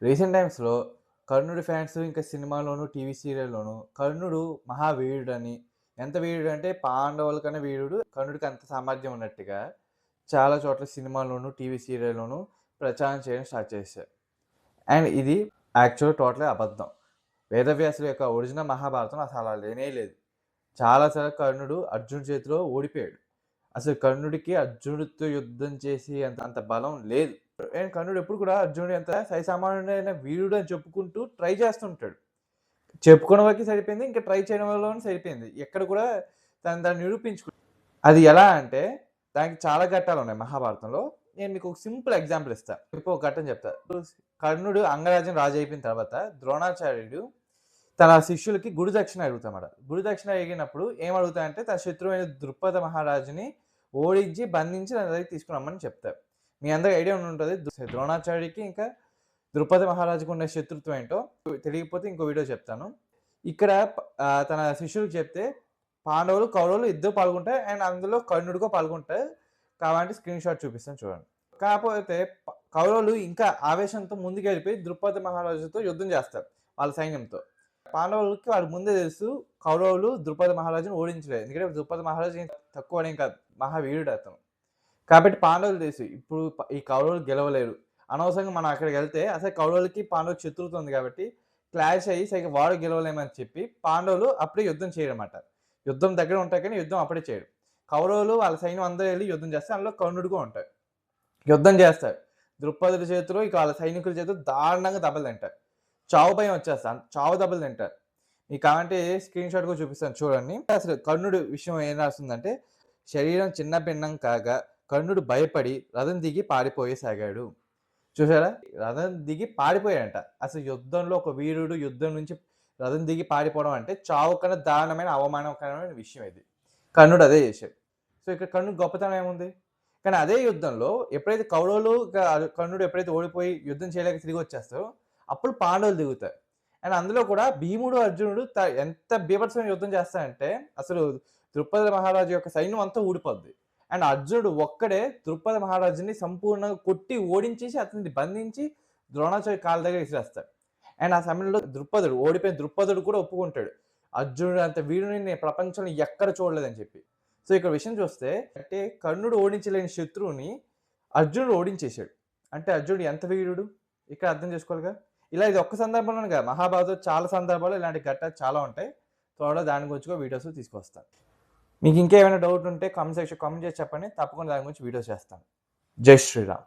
Recent టైమ్స్‌లో కర్ణుడి fans ఇంకా సినిమాలోను, టీవీ సీరియల్‌లోను కర్ణుడు మహావీరుడని, ఎంత వీరుడంటే పాండవుల కన్నా వీరుడు, కర్ణుడికి అంత సామర్థ్యం ఉన్నట్టుగా చాలా చోట్ల సినిమాల్లోను, టీవీ సీరియల్‌లోను ప్రచారం చేయడం స్టార్ట్ చేశారు. అండ్ ఇది యాక్చువల్ టోటలీ అబద్ధం. వేదవ్యాసుల యొక్క ఒరిజినల్ మహాభారతంలో అసలు అలా లేనే లేదు. చాలా సార్లు కర్ణుడు అర్జునుడి చేతిలో ఓడిపోయాడు. అసలు కర్ణుడికి అర్జునుడితో యుద్ధం చేసి అంత అంత బలం లేదు. అండ్ కర్ణుడు ఎప్పుడు కూడా అర్జునుడు ఎంత సైసామాన్యుడైన వీరుడు అని చెప్పుకుంటూ ట్రై చేస్తుంటాడు. చెప్పుకోవడం వరకే సరిపోయింది. ఇంకా ట్రై చేయడం వల్లనే సరిపోయింది. ఎక్కడ కూడా తను దాన్ని అది ఎలా అంటే దానికి చాలా ఘట్టాలున్నాయి మహాభారతంలో. నేను మీకు ఒక సింపుల్ ఎగ్జాంపుల్ ఇస్తా. ఇప్పుడు ఒక ఘట్టం చెప్తా. కర్ణుడు అంగరాజ్యం రాజు అయిపోయిన తర్వాత ద్రోణాచార్యుడు తన శిష్యులకి గురు దక్షిణ అడుగుతామట. గురు దక్షిణ అడిగినప్పుడు ఏం అడుగుతాడంటే తన శత్రువైన ద్రుపద మహారాజుని ఓడించి, బంధించి తన దగ్గరికి తీసుకొని రమ్మని చెప్తారు. మీ అందరికి ఐడియా ఉండుంటది. ద్రోణాచార్యుడికి ఇంకా ద్రుపద మహారాజుకు ఉన్న శత్రుత్వం ఏంటో. తెలియకపోతే ఇంకో వీడియో చెప్తాను. ఇక్కడ తన శిష్యులకు చెప్తే పాండవులు, కౌరవులు ఇద్దరు పాల్గొంటారు. అండ్ అందులో కర్ణుడు కూడా పాల్గొంటారు. కావాలంటే స్క్రీన్ షాట్ చూపిస్తాను చూడండి. కాకపోతే కౌరవులు ఇంకా ఆవేశంతో ముందుకెళ్ళిపోయి ద్రుపద మహారాజుతో యుద్ధం చేస్తారు వాళ్ళ సైన్యంతో. పాండవులకి వాళ్ళకి ముందే తెలుసు కౌరవులు ద్రుపద మహారాజుని ఓడించలేదు. ఎందుకంటే ద్రుపద మహారాజు ఏం తక్కువడేం కాదు. మహావీరుడు అతను. కాబట్టి పాండవులు తెలుసు ఇప్పుడు ఈ కౌరవులు గెలవలేరు. అనవసరంగా మనం అక్కడికెళ్తే అసలు కౌరవులకి, పాండవులకి శత్రుత్వం ఉంది కాబట్టి క్లాష్ అయ్యి సరిగ్గా వారు గెలవలేమని చెప్పి పాండవులు అప్పుడే యుద్ధం చేయరన్నమాట. యుద్ధం దగ్గర ఉంటారు కానీ యుద్ధం అప్పుడే చేయరు. కౌరవులు వాళ్ళ సైన్యం అందరూ ఎళ్లి యుద్ధం చేస్తే అందులో కర్ణుడు కూడా ఉంటాడు. యుద్ధం చేస్తారు. ద్రుపదుడి చేతిలో ఇక వాళ్ళ సైనికుల చేతిలో దారుణంగా దెబ్బలు తింటారు. చావు భయం వచ్చేస్తది. చావు దెబ్బలు తింటారు. మీకు కావాలంటే స్క్రీన్ షాట్ కూడా చూపిస్తాను చూడండి. అసలు కర్ణుడు విషయం ఏం రాస్తుందంటే శరీరం చిన్న భిన్నం కాగా కర్ణుడు భయపడి రథం దిగి పారిపోయసాగాడు. చూసారా? రథం దిగి పారిపోయాడంట. అసలు యుద్ధంలో ఒక వీరుడు యుద్ధం నుంచి రథం దిగి పారిపోవడం అంటే చావు కన్నా దారుణమైన, అవమానకరమైన విషయం ఇది. కర్ణుడు అదే చేశాడు. సో, ఇక్కడ కర్ణుడి గొప్పతనం ఏముంది? కానీ అదే యుద్ధంలో ఎప్పుడైతే కౌరవులు కర్ణుడు ఎప్పుడైతే ఓడిపోయి యుద్ధం చేయలేక తిరిగొచ్చేస్తారో అప్పుడు పాండవులు దిగుతారు. అండ్ అందులో కూడా భీముడు, అర్జునుడు ఎంత బీభత్సమైన యుద్ధం చేస్తారంటే అసలు ద్రుపద మహారాజు యొక్క సైన్యం అంతా ఊడిపోద్ది. అండ్ అర్జునుడు ఒక్కడే ద్రుపద మహారాజుని సంపూర్ణంగా కొట్టి ఓడించేసి అతన్ని బంధించి ద్రోణాచార్య కాళ్ళ దగ్గర విసిరేస్తాడు. అండ్ ఆ సమయంలో ఓడిపోయిన ద్రుపదుడు కూడా ఒప్పుకుంటాడు. అర్జునుడు అంత వీరుని నేను ప్రపంచంలో ఎక్కడ చూడలేదని చెప్పి. సో, ఇక్కడ విషయం చూస్తే అంటే కర్ణుడు ఓడించలేని శత్రువుని అర్జునుడు ఓడించేసాడు. అంటే అర్జునుడు ఎంత వీరుడు? ఇక్కడ అర్థం చేసుకోవాలిగా. ఇలా ఇది ఒక్క సందర్భంలోనే కాదు. మహాభారతంలో చాలా సందర్భాల్లో ఇలాంటి ఘట్టాలు చాలా ఉంటాయి. త్వరలో దాని గురించి కూడా వీడియోస్ తీసుకొస్తాను. మీకు ఇంకేమైనా డౌట్ ఉంటే కామెంట్ సెక్షన్ కామెంట్ చేసి చెప్పండి. తప్పకుండా దాని గురించి వీడియోస్ చేస్తాను. జై శ్రీరామ్.